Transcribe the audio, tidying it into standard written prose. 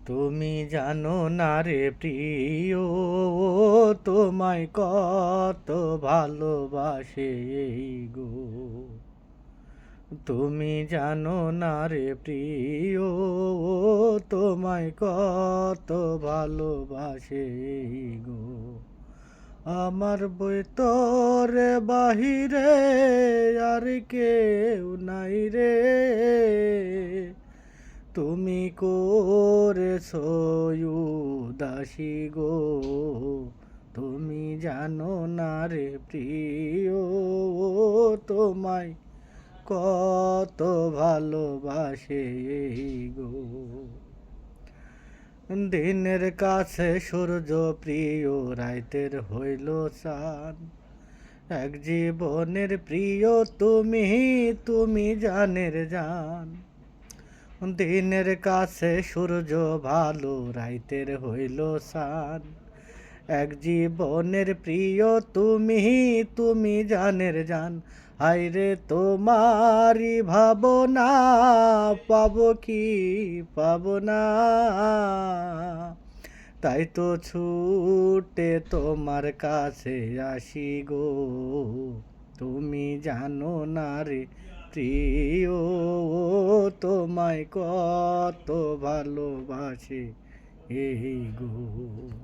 তুমি জানো না রে প্রিয়, তোমায় কত ভালোবাসে এই গো। তুমি জানো না রে প্রিয়, তোমায় কত ভালোবাসে এই গো। আমার বইতরে বাহিরে আর কেউ নাই রে, তুমি করেছো উদাসী গো। তুমি জানো না রে প্রিয়, তোমায় কত ভালোবাসে এই গো। দিনের কাছে সূর্য প্রিয়, রাইতের হইল চাঁদ। এক জীবনের প্রিয় তুমি, তুমি জানের জান। দিনের কাছে সূর্য ভালো, রাইতের হইল চাঁদ। এক জীবনের প্রিয় তুমি, তুমি জানের জান। হায়রে তোমারি ভাবনা, পাবো কি পাবো না, তাই তো ছুটে তোমার কাছে আসি গো। তুমি জানো না রে প্রিয়, তোমায় কত ভালোবাসে এই গো।